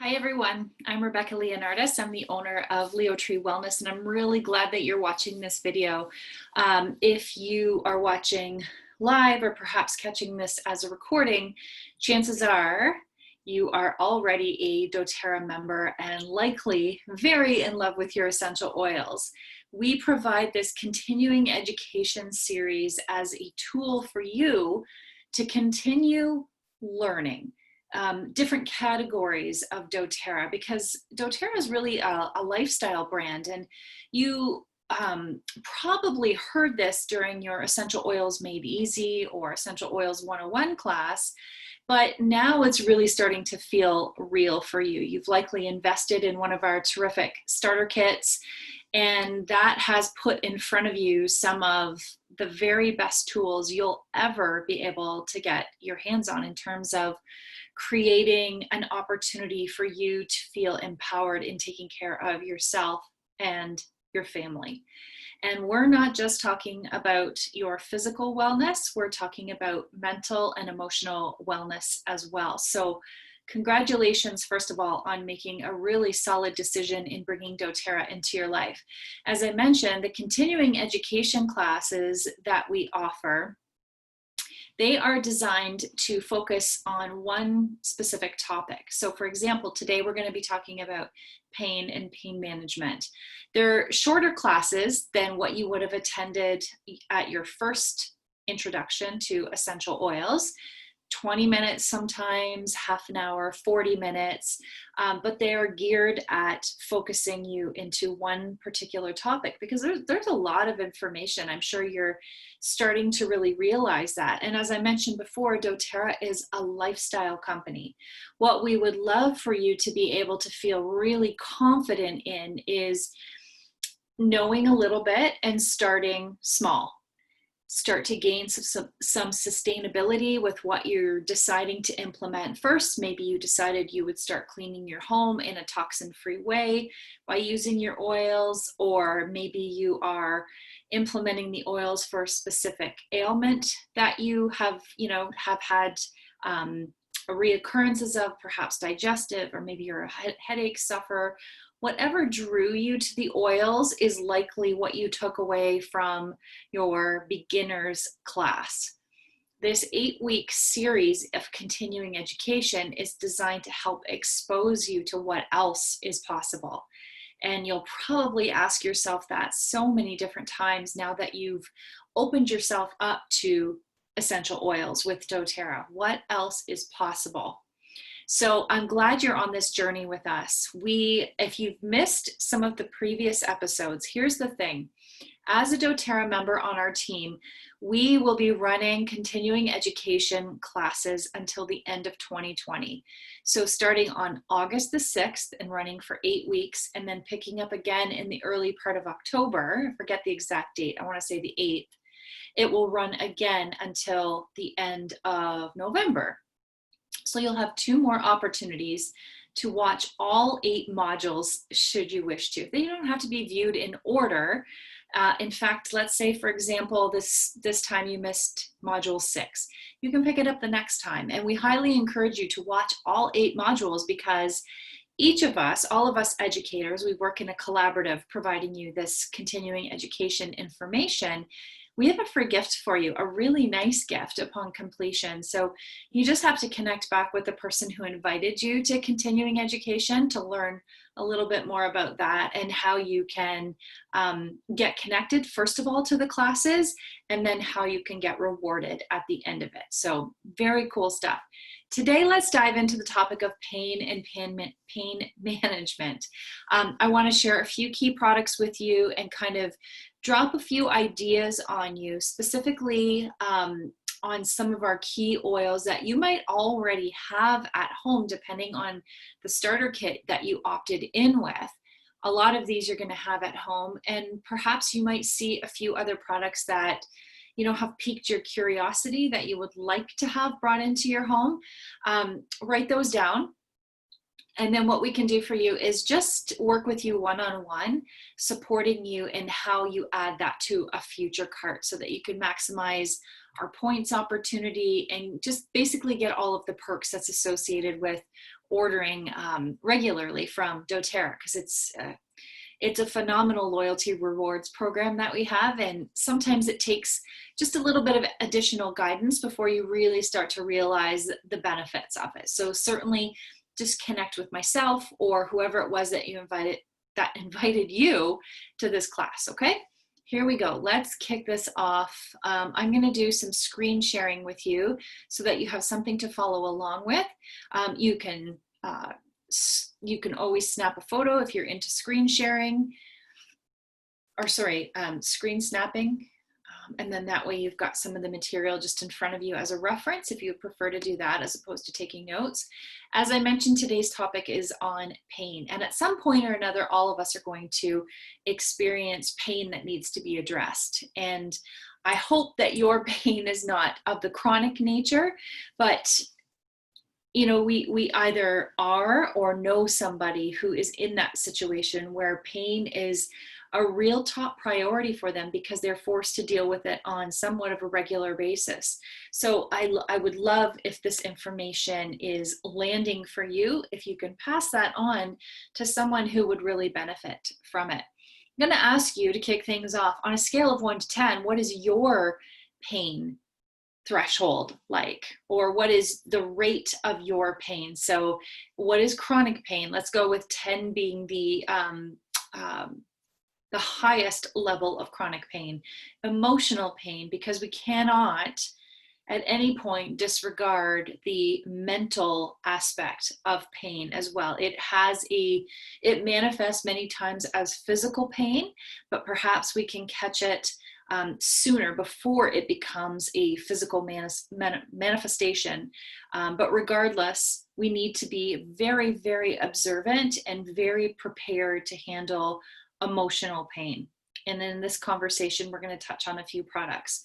Hi everyone, I'm Rebecca Leonardis. I'm the owner of Leo Tree Wellness, and I'm really glad that you're watching this video. If you are watching live or perhaps catching this as a recording, chances are you are already a doTERRA member and likely very in love with your essential oils. We provide this continuing education series as a tool for you to continue learning different categories of doTERRA, because doTERRA is really a lifestyle brand, and you probably heard this during your Essential Oils Made Easy or Essential Oils 101 class, but now it's really starting to feel real for you. You've likely invested in one of our terrific starter kits, and that has put in front of you some of the very best tools you'll ever be able to get your hands on in terms of creating an opportunity for you to feel empowered in taking care of yourself and your family. And we're not just talking about your physical wellness, we're talking about mental and emotional wellness as well. So congratulations, first of all, on making a really solid decision in bringing doTERRA into your life. As I mentioned, the continuing education classes that we offer, they are designed to focus on one specific topic. So for example, today we're going to be talking about pain and pain management. They're shorter classes than what you would have attended at your first introduction to essential oils. 20 minutes sometimes, half an hour, 40 minutes, but they are geared at focusing you into one particular topic, because there's a lot of information. I'm sure you're starting to really realize that. And as I mentioned before, doTERRA is a lifestyle company. What we would love for you to be able to feel really confident in is knowing a little bit and starting small. Start to gain some sustainability with what you're deciding to implement first. Maybe you decided you would start cleaning your home in a toxin-free way by using your oils, or maybe you are implementing the oils for a specific ailment that you have had reoccurrences of, perhaps digestive, or maybe you're a headache sufferer. Whatever drew you to the oils is likely what you took away from your beginner's class. This 8-week series of continuing education is designed to help expose you to what else is possible. And you'll probably ask yourself that so many different times now that you've opened yourself up to essential oils with doTERRA. What else is possible? So I'm glad you're on this journey with us. If you've missed some of the previous episodes, here's the thing. As a doTERRA member on our team, we will be running continuing education classes until the end of 2020. So starting on August the 6th and running for 8 weeks, and then picking up again in the early part of October, I forget the exact date, I want to say the 8th, it will run again until the end of November. So you'll have 2 more opportunities to watch all 8 modules should you wish to. They don't have to be viewed in order. In fact, let's say, for example, this time you missed module 6. You can pick it up the next time. And we highly encourage you to watch all 8 modules, because each of us, all of us educators, we work in a collaborative providing you this continuing education information. We have a free gift for you, a really nice gift upon completion. So you just have to connect back with the person who invited you to continuing education to learn a little bit more about that and how you can get connected, first of all, to the classes, and then how you can get rewarded at the end of it. So very cool stuff. Today, let's dive into the topic of pain and pain management. I want to share a few key products with you and kind of drop a few ideas on you, specifically on some of our key oils that you might already have at home, depending on the starter kit that you opted in with. A lot of these you're going to have at home, and perhaps you might see a few other products that have piqued your curiosity that you would like to have brought into your home. Write those down And then what we can do for you is just work with you one-on-one, supporting you in how you add that to a future cart so that you can maximize our points opportunity and just basically get all of the perks that's associated with ordering regularly from doTERRA, because it's a phenomenal loyalty rewards program that we have, and sometimes it takes just a little bit of additional guidance before you really start to realize the benefits of it. So certainly just connect with myself or whoever it was that invited you to this class. Okay, here we go. Let's kick this off. I'm going to do some screen sharing with you so that you have something to follow along with. You can always snap a photo if you're into screen sharing, or sorry, screen snapping. And then that way you've got some of the material just in front of you as a reference if you prefer to do that as opposed to taking notes. As I mentioned, today's topic is on pain. And at some point or another, all of us are going to experience pain that needs to be addressed. And I hope that your pain is not of the chronic nature, but you know, we either are or know somebody who is in that situation where pain is a real top priority for them because they're forced to deal with it on somewhat of a regular basis. So I would love if this information is landing for you, if you can pass that on to someone who would really benefit from it. I'm going to ask you to kick things off on a scale of 1 to 10. What is your pain threshold like, or what is the rate of your pain? So what is chronic pain? Let's go with 10 being the highest level of chronic pain. Emotional pain, because we cannot at any point disregard the mental aspect of pain as well. It manifests many times as physical pain, but perhaps we can catch it sooner before it becomes a physical manifestation. But regardless, we need to be very, very observant and very prepared to handle emotional pain. And in this conversation, we're going to touch on a few products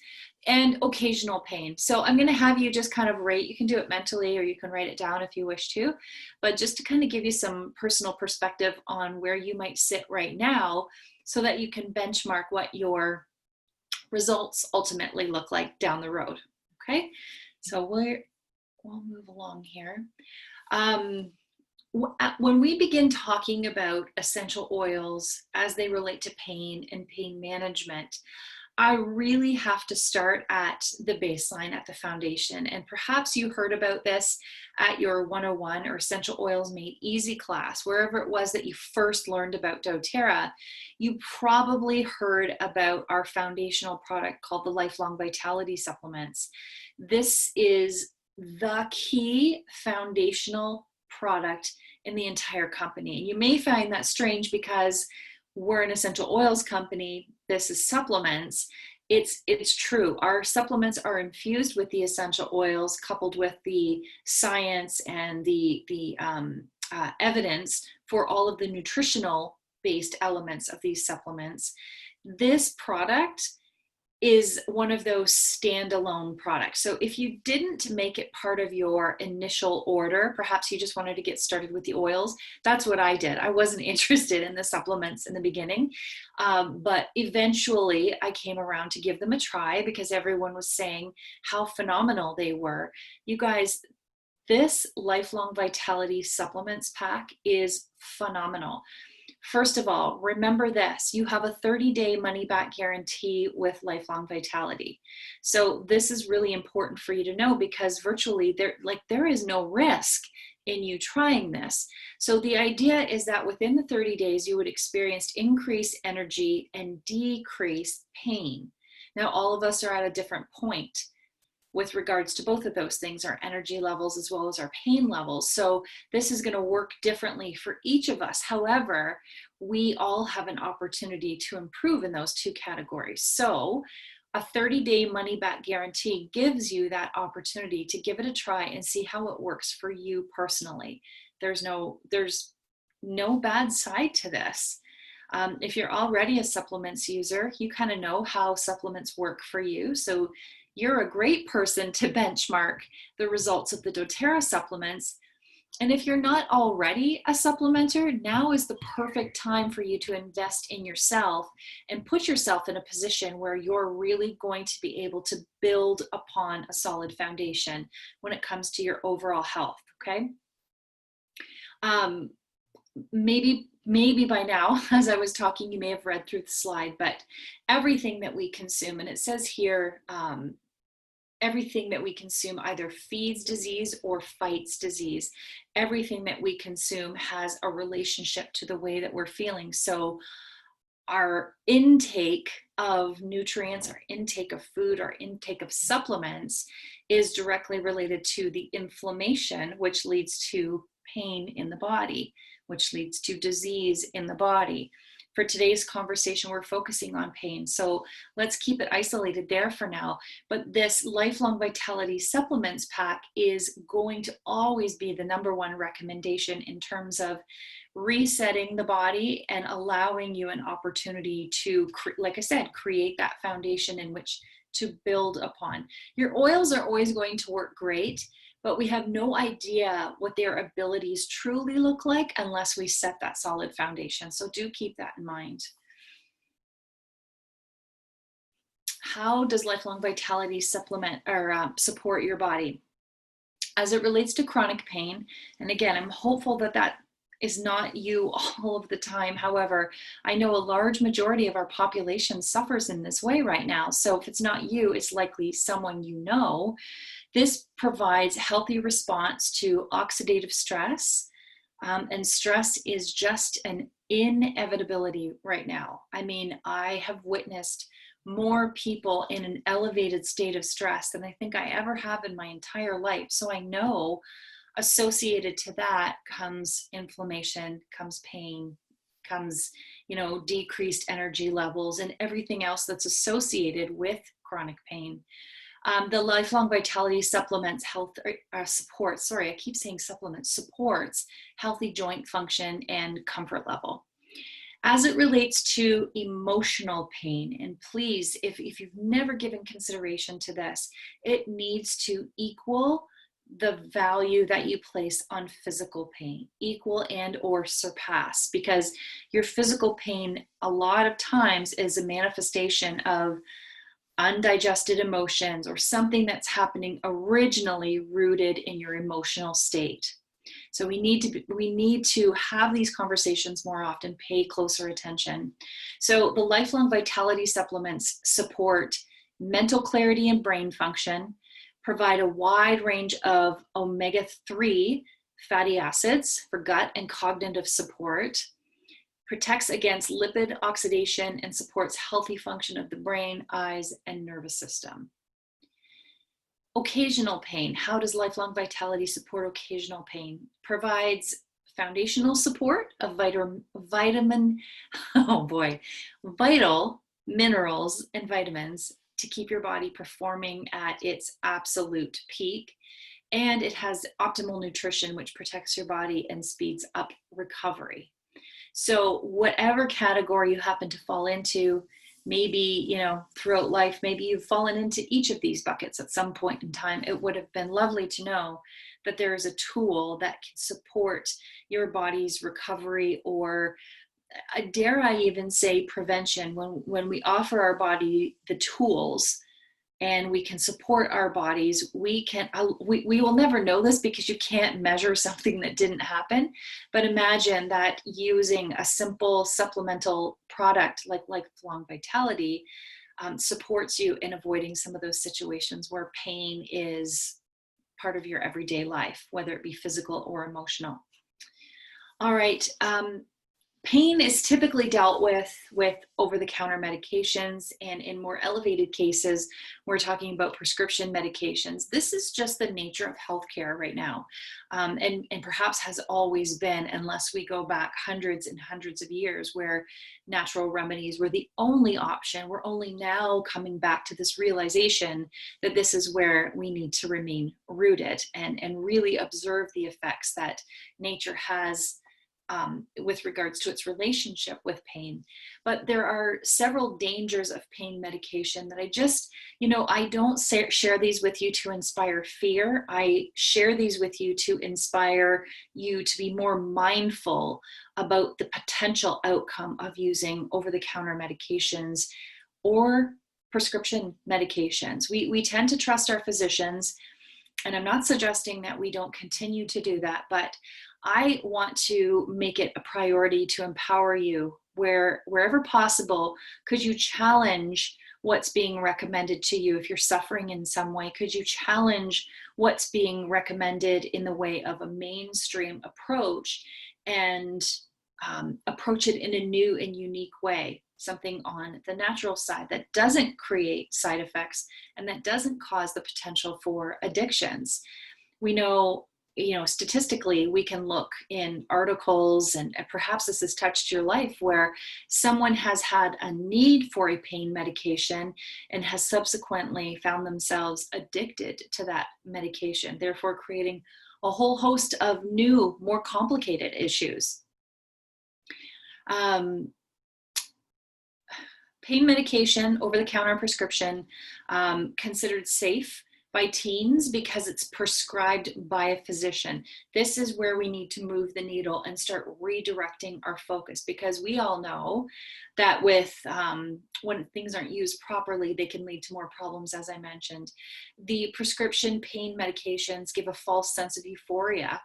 and occasional pain. So I'm going to have you just kind of rate. You can do it mentally or you can write it down if you wish to, but just to kind of give you some personal perspective on where you might sit right now so that you can benchmark what your results ultimately look like down the road. Okay, so we'll move along here. When we begin talking about essential oils as they relate to pain and pain management, I really have to start at the baseline, at the foundation. And perhaps you heard about this at your 101 or Essential Oils Made Easy class, wherever it was that you first learned about doTERRA. You probably heard about our foundational product called the Lifelong Vitality Supplements. This is the key foundational product in the entire company. And you may find that strange because we're an essential oils company. This is supplements. It's true. Our supplements are infused with the essential oils, coupled with the science and the evidence for all of the nutritional based elements of these supplements. This product is one of those standalone products. So if you didn't make it part of your initial order, perhaps you just wanted to get started with the oils, that's what I did. I wasn't interested in the supplements in the beginning, but eventually I came around to give them a try because everyone was saying how phenomenal they were. You guys, this Lifelong Vitality Supplements pack is phenomenal. First of all, remember this, you have a 30-day money-back guarantee with Lifelong Vitality. So this is really important for you to know because virtually there is no risk in you trying this. So the idea is that within the 30 days, you would experience increased energy and decreased pain. Now, all of us are at a different point with regards to both of those things, our energy levels as well as our pain levels. So this is going to work differently for each of us. However, we all have an opportunity to improve in those two categories. So a 30-day money-back guarantee gives you that opportunity to give it a try and see how it works for you personally. There's no bad side to this. If you're already a supplements user, you kind of know how supplements work for you. So you're a great person to benchmark the results of the doTERRA supplements And if you're not already a supplementer, now is the perfect time for you to invest in yourself and put yourself in a position where you're really going to be able to build upon a solid foundation when it comes to your overall health, okay? Maybe by now, as I was talking, you may have read through the slide, but everything that we consume, and it says here, everything that we consume either feeds disease or fights disease. Everything that we consume has a relationship to the way that we're feeling. So our intake of nutrients, our intake of food, our intake of supplements is directly related to the inflammation, which leads to pain in the body, which leads to disease in the body. For today's conversation, we're focusing on pain. So let's keep it isolated there for now. But this Lifelong Vitality Supplements Pack is going to always be the #1 recommendation in terms of resetting the body and allowing you an opportunity to, like I said, create that foundation in which to build upon. Your oils are always going to work great, but we have no idea what their abilities truly look like unless we set that solid foundation. So do keep that in mind. How does Lifelong Vitality supplement or support your body? As it relates to chronic pain, and again, I'm hopeful that that is not you all of the time. However, I know a large majority of our population suffers in this way right now. So if it's not you, it's likely someone you know. This provides healthy response to oxidative stress, and stress is just an inevitability right now. I mean, I have witnessed more people in an elevated state of stress than I think I ever have in my entire life. So I know associated to that comes inflammation, comes pain, comes, decreased energy levels and everything else that's associated with chronic pain. The Lifelong Vitality Supplements supports healthy joint function and comfort level. As it relates to emotional pain, and please, if you've never given consideration to this, it needs to equal the value that you place on physical pain, equal and or surpass, because your physical pain a lot of times is a manifestation of undigested emotions or something that's happening originally rooted in your emotional state. So we need to have these conversations more often, pay closer attention. So the Lifelong Vitality supplements support mental clarity and brain function, provide a wide range of omega-3 fatty acids for gut and cognitive support, protects against lipid oxidation, and supports healthy function of the brain, eyes, and nervous system. Occasional pain. How does Lifelong Vitality support occasional pain? Provides foundational support of vital minerals and vitamins to keep your body performing at its absolute peak. And it has optimal nutrition, which protects your body and speeds up recovery. So whatever category you happen to fall into, maybe, throughout life, maybe you've fallen into each of these buckets at some point in time, it would have been lovely to know that there is a tool that can support your body's recovery, or dare I even say prevention. When we offer our body the tools and we can support our bodies, we will never know this because you can't measure something that didn't happen. But imagine that using a simple supplemental product like Lifelong Vitality supports you in avoiding some of those situations where pain is part of your everyday life, whether it be physical or emotional. All right. Pain is typically dealt with over-the-counter medications, and in more elevated cases, we're talking about prescription medications. This is just the nature of healthcare right now, and perhaps has always been, unless we go back hundreds and hundreds of years where natural remedies were the only option. We're only now coming back to this realization that this is where we need to remain rooted and really observe the effects that nature has with regards to its relationship with pain. But there are several dangers of pain medication that I just, I don't share these with you to inspire fear. I share these with you to inspire you to be more mindful about the potential outcome of using over-the-counter medications or prescription medications. We tend to trust our physicians, and I'm not suggesting that we don't continue to do that, but I want to make it a priority to empower you wherever possible. Could you challenge what's being recommended to you if you're suffering in some way? Could you challenge what's being recommended in the way of a mainstream approach and approach it in a new and unique way? Something on the natural side that doesn't create side effects and that doesn't cause the potential for addictions. We know, statistically, we can look in articles, and perhaps this has touched your life, where someone has had a need for a pain medication and has subsequently found themselves addicted to that medication, therefore creating a whole host of new, more complicated issues. Pain medication, over-the-counter prescription, considered safe by teens because it's prescribed by a physician. This is where we need to move the needle and start redirecting our focus, because we all know that when things aren't used properly, they can lead to more problems, as I mentioned. The prescription pain medications give a false sense of euphoria.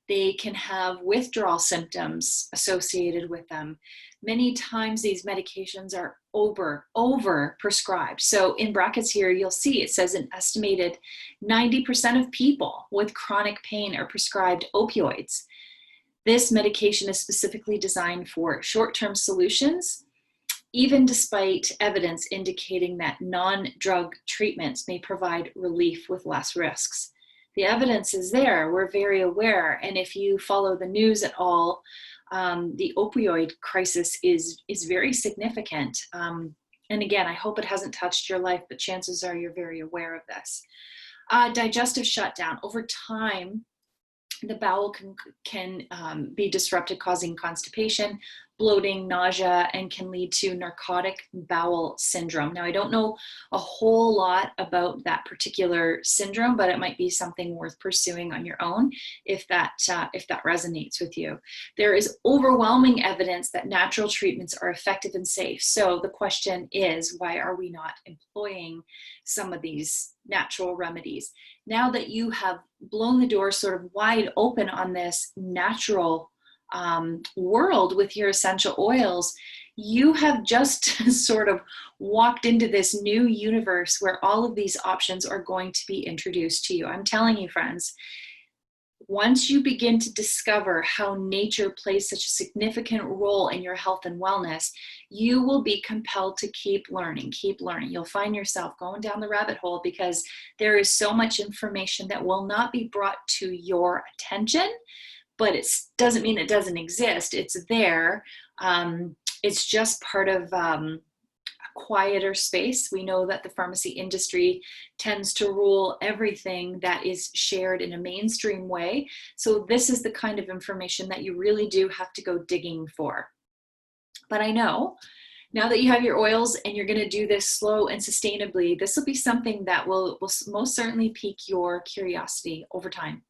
They can have withdrawal symptoms associated with them. Many times these medications are over prescribed. So in brackets here, you'll see it says an estimated 90% of people with chronic pain are prescribed opioids. This medication is specifically designed for short-term solutions, even despite evidence indicating that non-drug treatments may provide relief with less risks. The evidence is there, we're very aware, and if you follow the news at all, the opioid crisis is very significant. And again, I hope it hasn't touched your life, but chances are you're very aware of this. Digestive shutdown. Over time, the bowel can be disrupted, causing constipation, bloating, nausea, and can lead to narcotic bowel syndrome. Now, I don't know a whole lot about that particular syndrome, but it might be something worth pursuing on your own if that resonates with you. There is overwhelming evidence that natural treatments are effective and safe. So the question is, why are we not employing some of these natural remedies? Now that you have blown the door sort of wide open on this natural world with your essential oils, you have just sort of walked into this new universe where all of these options are going to be introduced to you. I'm telling you, friends, once you begin to discover how nature plays such a significant role in your health and wellness, you will be compelled to keep learning, keep learning. You'll find yourself going down the rabbit hole because there is so much information that will not be brought to your attention, but it doesn't mean it doesn't exist. It's there. It's just part of a quieter space. We know that the pharmacy industry tends to rule everything that is shared in a mainstream way. So this is the kind of information that you really do have to go digging for. But I know now that you have your oils and you're going to do this slow and sustainably, this will be something that will most certainly pique your curiosity over time.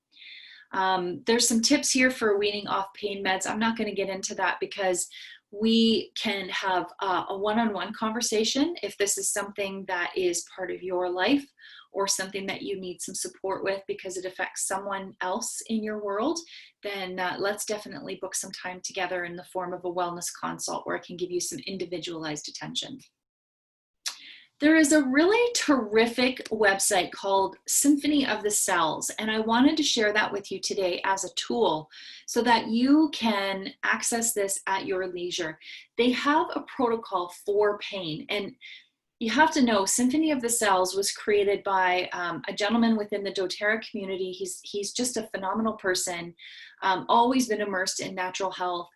There's some tips here for weaning off pain meds. I'm not going to get into that because we can have a one-on-one conversation if this is something that is part of your life or something that you need some support with because it affects someone else in your world. Then let's definitely book some time together in the form of a wellness consult where I can give you some individualized attention. There is a really terrific website called Symphony of the Cells, and I wanted to share that with you today as a tool so that you can access this at your leisure. They have a protocol for pain, and you have to know Symphony of the Cells was created by a gentleman within the doTERRA community. He's just a phenomenal person, always been immersed in natural health.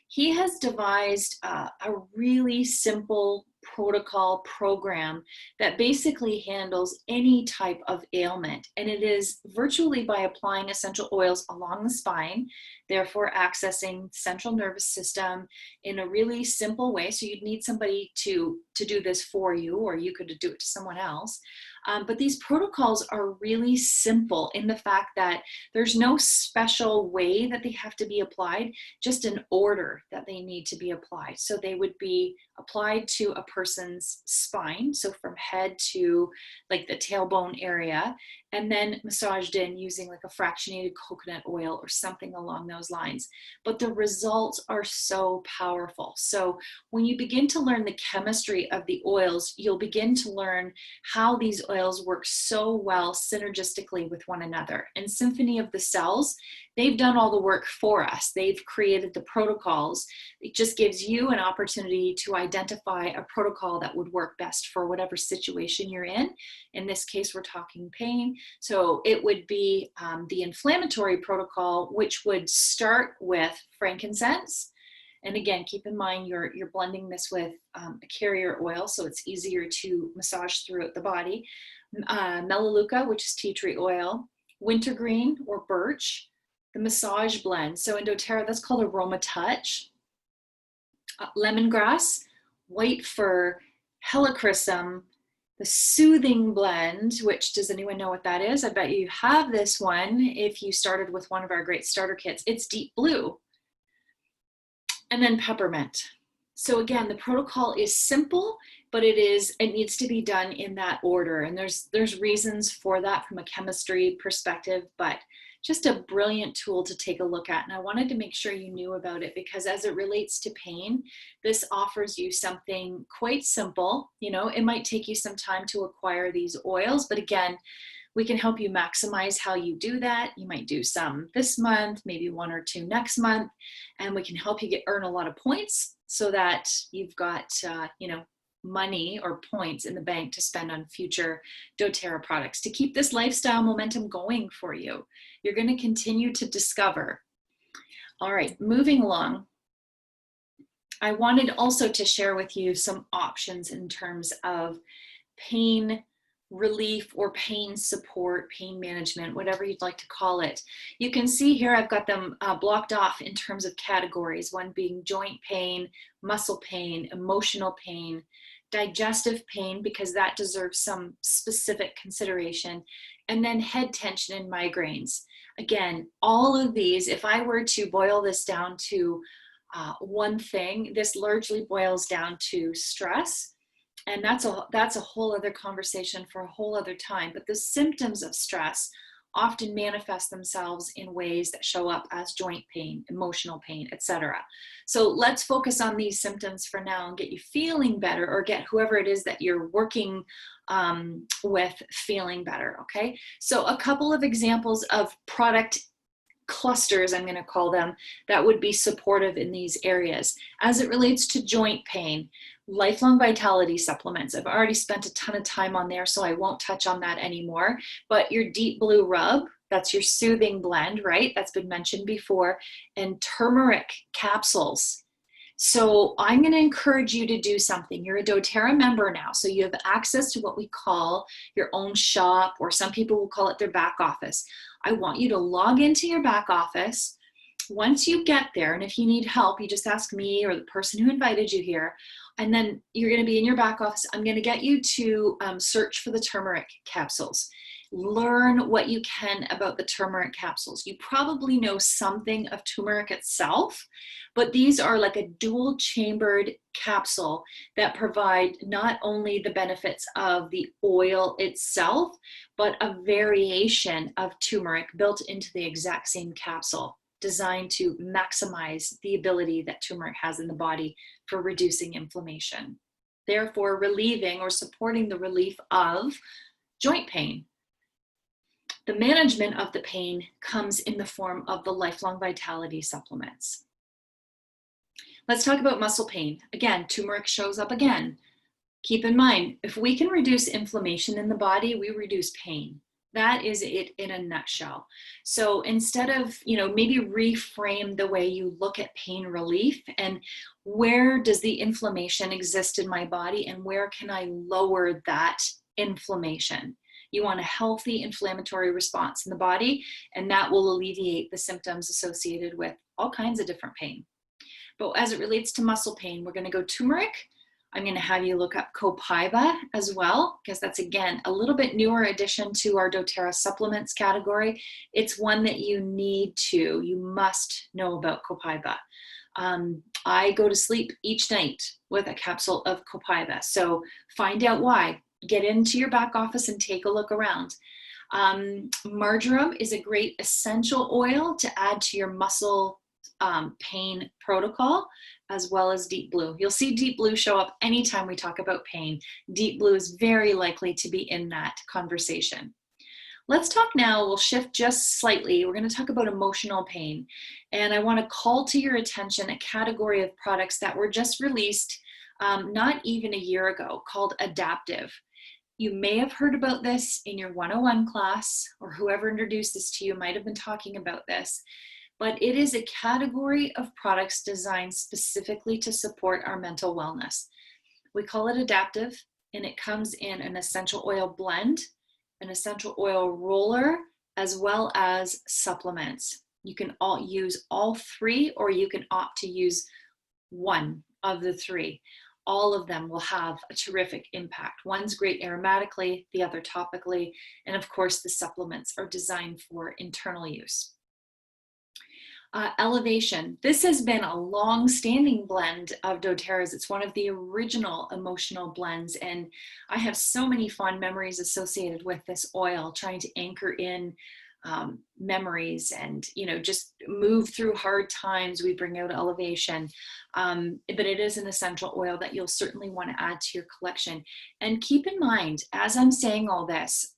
He has devised a really simple protocol program that basically handles any type of ailment. And it is virtually by applying essential oils along the spine, therefore accessing central nervous system in a really simple way. So you'd need somebody to do this for you, or you could do it to someone else. But these protocols are really simple in the fact that there's no special way that they have to be applied, just an order that they need to be applied. So they would be applied to a person's spine, so from head to like the tailbone area, and then massaged in using like a fractionated coconut oil or something along those lines. But the results are so powerful. So when you begin to learn the chemistry of the oils, you'll begin to learn how these oils work so well synergistically with one another. And Symphony of the Cells, they've done all the work for us. They've created the protocols. It just gives you an opportunity to identify a protocol that would work best for whatever situation you're in. In this case, we're talking pain. So it would be the inflammatory protocol, which would start with frankincense. And again, keep in mind you're blending this with a carrier oil, so it's easier to massage throughout the body. Melaleuca, which is tea tree oil, wintergreen or birch, the massage blend. So in doTERRA, that's called Aroma Touch. Lemongrass, white fir, helichrysum, the soothing blend, which does anyone know what that is? I bet you have this one if you started with one of our great starter kits. It's deep blue. And then peppermint. So again, the protocol is simple, but it needs to be done in that order. And there's reasons for that from a chemistry perspective, but just a brilliant tool to take a look at. And I wanted to make sure you knew about it because as it relates to pain, this offers you something quite simple. You know, it might take you some time to acquire these oils, but again, we can help you maximize how you do that. You might do some this month, maybe 1 or 2 next month, and we can help you earn a lot of points so that you've got, money or points in the bank to spend on future doTERRA products to keep this lifestyle momentum going for you. You're going to continue to discover. All right, moving along. I wanted also to share with you some options in terms of pain relief or pain support, pain management, whatever you'd like to call it. You can see here I've got them blocked off in terms of categories, one being joint pain, muscle pain, emotional pain, digestive pain, because that deserves some specific consideration, and then head tension and migraines. Again, all of these, if I were to boil this down to one thing, this largely boils down to stress. And that's a whole other conversation for a whole other time. But the symptoms of stress often manifest themselves in ways that show up as joint pain, emotional pain, etc. So let's focus on these symptoms for now and get you feeling better, or get whoever it is that you're working with feeling better, okay? So a couple of examples of product clusters, I'm going to call them, that would be supportive in these areas. As it relates to joint pain, Lifelong Vitality supplements. I've already spent a ton of time on there, so I won't touch on that anymore. But your Deep Blue Rub, that's your soothing blend, right? That's been mentioned before. And turmeric capsules. So I'm going to encourage you to do something. You're a doTERRA member now, so you have access to what we call your own shop, or some people will call it their back office. I want you to log into your back office. Once you get there, and if you need help, you just ask me or the person who invited you here, and then you're going to be in your back office. I'm going to get you to search for the turmeric capsules. Learn what you can about the turmeric capsules. You probably know something of turmeric itself, but these are like a dual chambered capsule that provide not only the benefits of the oil itself, but a variation of turmeric built into the exact same capsule, designed to maximize the ability that turmeric has in the body for reducing inflammation, therefore relieving or supporting the relief of joint pain. The management of the pain comes in the form of the Lifelong Vitality supplements. Let's talk about muscle pain. Again, turmeric shows up again. Keep in mind, if we can reduce inflammation in the body, we reduce pain. That is it in a nutshell. So instead of, maybe reframe the way you look at pain relief and where does the inflammation exist in my body and where can I lower that inflammation? You want a healthy inflammatory response in the body, and that will alleviate the symptoms associated with all kinds of different pain. But as it relates to muscle pain, we're going to go turmeric. I'm going to have you look up copaiba as well, because that's, again, a little bit newer addition to our doTERRA supplements category. It's one that you must know about copaiba. I go to sleep each night with a capsule of copaiba. So find out why. Get into your back office and take a look around. Marjoram is a great essential oil to add to your muscle pain protocol, as well as deep blue. You'll see deep blue show up anytime we talk about pain. Deep blue is very likely to be in that conversation. Let's talk now, we'll shift just slightly. We're going to talk about emotional pain. And I want to call to your attention a category of products that were just released not even a year ago, called Adaptiv. You may have heard about this in your 101 class, or whoever introduced this to you might have been talking about this. But it is a category of products designed specifically to support our mental wellness. We call it Adaptiv, and it comes in an essential oil blend, an essential oil roller, as well as supplements. You can use all three, or you can opt to use one of the three. All of them will have a terrific impact. One's great aromatically, the other topically, and of course the supplements are designed for internal use. Elevation. This has been a long-standing blend of doTERRA's. It's one of the original emotional blends, and I have so many fond memories associated with this oil, trying to anchor in memories and, just move through hard times. We bring out elevation, but it is an essential oil that you'll certainly want to add to your collection. And keep in mind, as I'm saying all this,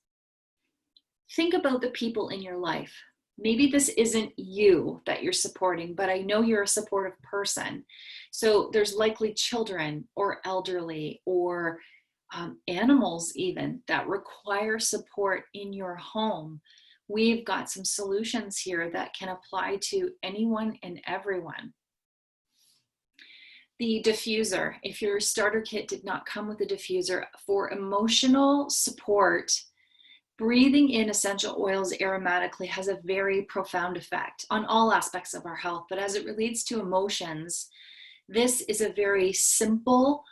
think about the people in your life. Maybe this isn't you that you're supporting, but I know you're a supportive person. So there's likely children or elderly or animals even that require support in your home. We've got some solutions here that can apply to anyone and everyone. The diffuser, if your starter kit did not come with a diffuser, for emotional support, breathing in essential oils aromatically has a very profound effect on all aspects of our health. But as it relates to emotions, this is a very simple,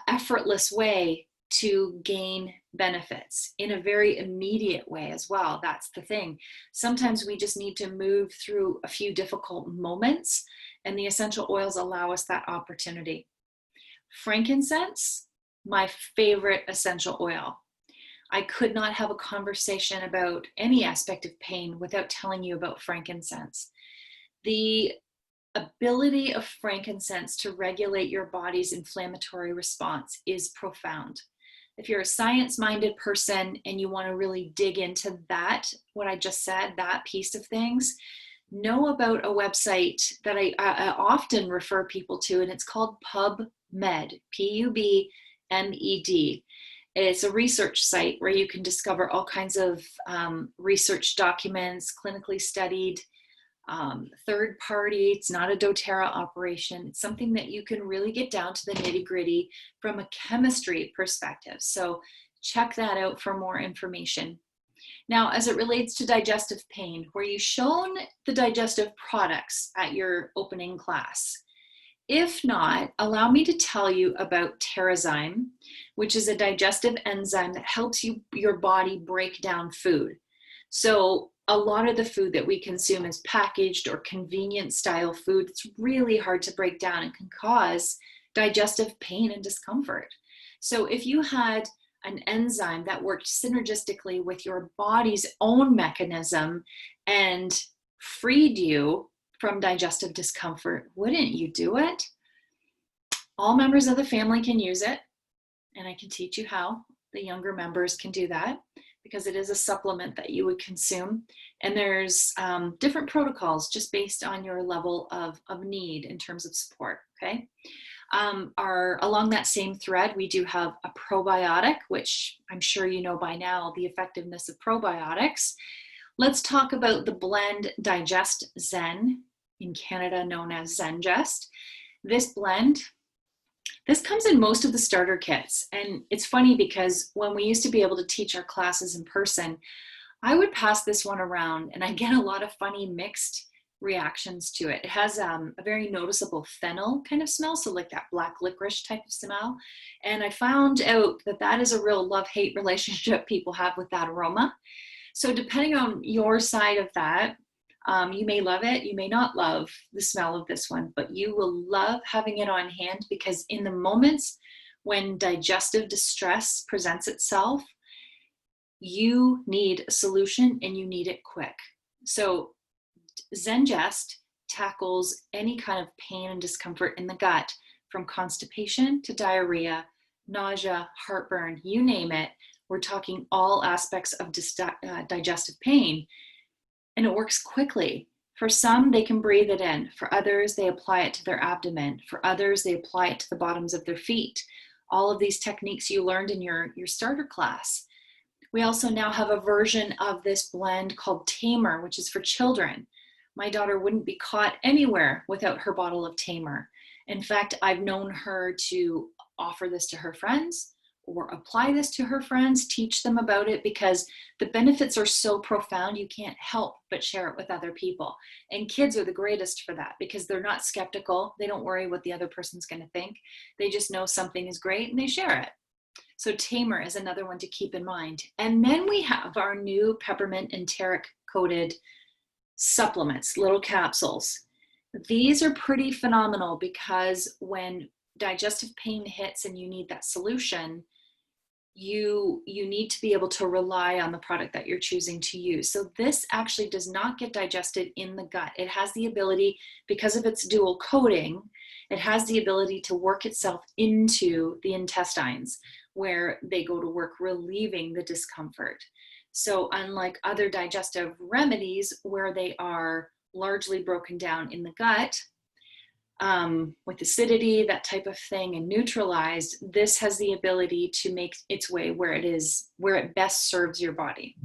effortless way to gain benefits in a very immediate way as well. That's the thing. Sometimes we just need to move through a few difficult moments, and the essential oils allow us that opportunity. Frankincense, my favorite essential oil. I could not have a conversation about any aspect of pain without telling you about frankincense. The ability of frankincense to regulate your body's inflammatory response is profound. If you're a science-minded person and you want to really dig into that, what I just said, that piece of things, know about a website that I often refer people to, and it's called PubMed, P-U-B-M-E-D. It's a research site where you can discover all kinds of research documents, clinically studied, third party. It's not a doTERRA operation. It's something that you can really get down to the nitty gritty from a chemistry perspective. So check that out for more information. Now, as it relates to digestive pain, were you shown the digestive products at your opening class? If not, allow me to tell you about Terrazyme, which is a digestive enzyme that helps your body break down food. So a lot of the food that we consume is packaged or convenient style food. It's really hard to break down and can cause digestive pain and discomfort. So if you had an enzyme that worked synergistically with your body's own mechanism and freed you from digestive discomfort, wouldn't you do it? All members of the family can use it, and I can teach you how. The younger members can do that because it is a supplement that you would consume. And there's different protocols just based on your level of need in terms of support, okay? Are along that same thread, we do have a probiotic, which I'm sure you know by now the effectiveness of probiotics. Let's talk about the blend Digest Zen, in Canada known as Zengest. This blend, this comes in most of the starter kits. And it's funny because when we used to be able to teach our classes in person, I would pass this one around and I get a lot of funny mixed reactions to it. It has a very noticeable fennel kind of smell, so like that black licorice type of smell. And I found out that that is a real love-hate relationship people have with that aroma. So depending on your side of that, you may love it, you may not love the smell of this one, but you will love having it on hand, because in the moments when digestive distress presents itself, you need a solution and you need it quick. So Zengest tackles any kind of pain and discomfort in the gut, from constipation to diarrhea, nausea, heartburn, you name it. We're talking all aspects of digestive pain, and it works quickly. For some, they can breathe it in. For others, they apply it to their abdomen. For others, they apply it to the bottoms of their feet. All of these techniques you learned in your starter class. We also now have a version of this blend called Tamer, which is for children. My daughter wouldn't be caught anywhere without her bottle of Tamer. In fact, I've known her to offer this to her friends or apply this to her friends, teach them about it, because the benefits are so profound, you can't help but share it with other people. And kids are the greatest for that, because they're not skeptical. They don't worry what the other person's going to think. They just know something is great and they share it. So Tamer is another one to keep in mind. And then we have our new peppermint and enteric coated supplements, little capsules. These are pretty phenomenal, because when digestive pain hits and you need that solution, you need to be able to rely on the product that you're choosing to use. So this actually does not get digested in the gut. It has the ability, because of its dual coating, it has the ability to work itself into the intestines, where they go to work relieving the discomfort. So unlike other digestive remedies where they are largely broken down in the gut, with acidity, that type of thing, and neutralized, this has the ability to make its way where it best serves your body.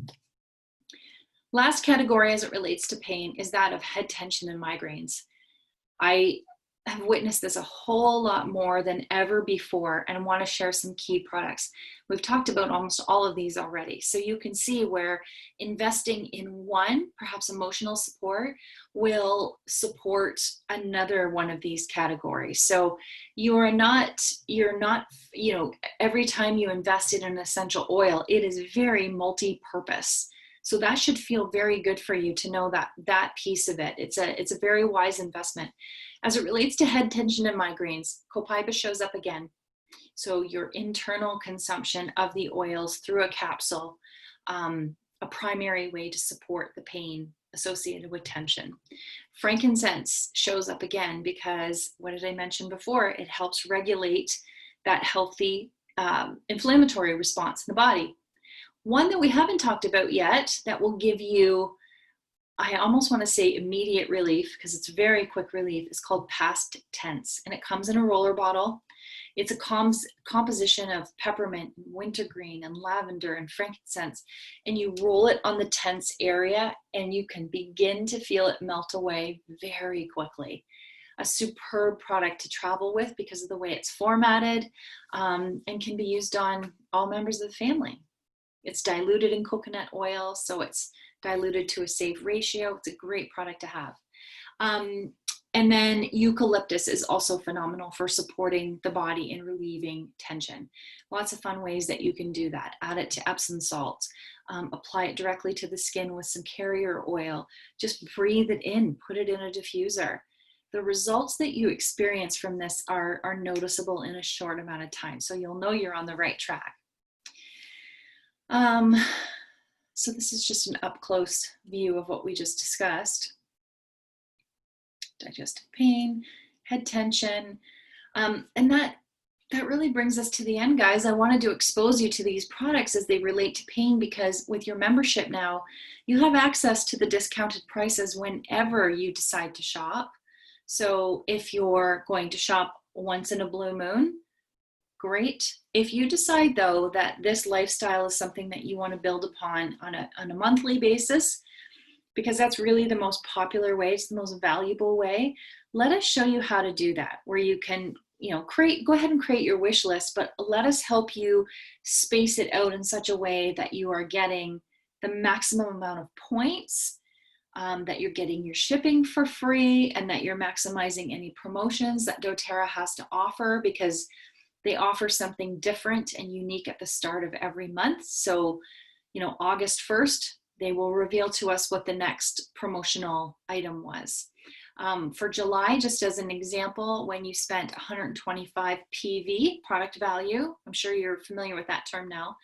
Last category as it relates to pain is that of head tension and migraines. I have witnessed this a whole lot more than ever before, and I want to share some key products. We've talked about almost all of these already. So you can see where investing in one, perhaps emotional support, will support another one of these categories. So you're not, every time you invest in an essential oil, it is very multi-purpose. So that should feel very good for you to know that piece of it. It's a very wise investment. As it relates to head tension and migraines, Copaiba shows up again. So your internal consumption of the oils through a capsule, a primary way to support the pain associated with tension. Frankincense shows up again because, what did I mention before? It helps regulate that healthy inflammatory response in the body. One that we haven't talked about yet that will give you, I almost want to say immediate relief, because it's very quick relief, is called Past Tense, and it comes in a roller bottle. It's a composition of peppermint, wintergreen, and lavender, and frankincense, and you roll it on the tense area and you can begin to feel it melt away very quickly. A superb product to travel with because of the way it's formatted, and can be used on all members of the family. It's diluted in coconut oil, so it's diluted to a safe ratio. It's a great product to have. And then eucalyptus is also phenomenal for supporting the body and relieving tension. Lots of fun ways that you can do that. Add it to Epsom salts. Apply it directly to the skin with some carrier oil. Just breathe it in, put it in a diffuser. The results that you experience from this are noticeable in a short amount of time, so you'll know you're on the right track. So this is just an up-close view of what we just discussed. Digestive pain, head tension, and that really brings us to the end, guys. I wanted to expose you to these products as they relate to pain, because with your membership now, you have access to the discounted prices whenever you decide to shop. So if you're going to shop once in a blue moon, great. If you decide though that this lifestyle is something that you want to build upon on a monthly basis, because that's really the most popular way, it's the most valuable way, let us show you how to do that, where you can, go ahead and create your wish list, but let us help you space it out in such a way that you are getting the maximum amount of points, that you're getting your shipping for free, and that you're maximizing any promotions that doTERRA has to offer, because they offer something different and unique at the start of every month. So, August 1st, they will reveal to us what the next promotional item was. For July, just as an example, when you spent 125 PV, product value, I'm sure you're familiar with that term now,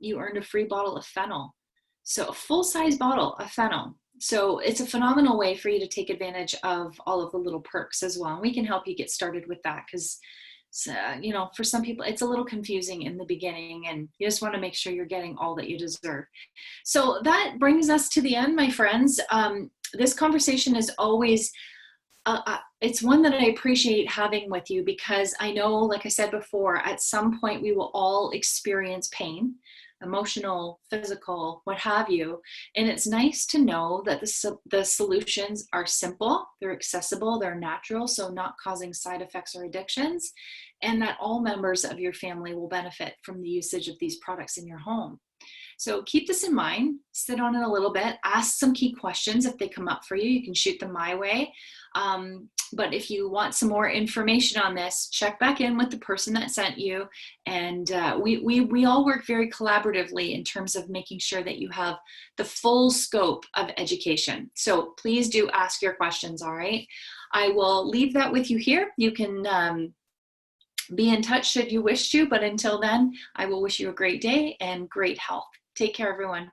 you earned a free bottle of fennel. So a full-size bottle of fennel. So it's a phenomenal way for you to take advantage of all of the little perks as well. And we can help you get started with that, because for some people, it's a little confusing in the beginning, and you just want to make sure you're getting all that you deserve. So that brings us to the end, my friends. This conversation is always, it's one that I appreciate having with you, because I know, like I said before, at some point we will all experience pain, emotional, physical, what have you. And it's nice to know that the solutions are simple, they're accessible, they're natural, so not causing side effects or addictions, and that all members of your family will benefit from the usage of these products in your home. So keep this in mind, sit on it a little bit, ask some key questions if they come up for you. You can shoot them my way. But if you want some more information on this, check back in with the person that sent you. And we all work very collaboratively in terms of making sure that you have the full scope of education. So please do ask your questions, all right? I will leave that with you here. You can be in touch should you wish to, but until then, I will wish you a great day and great health. Take care, everyone.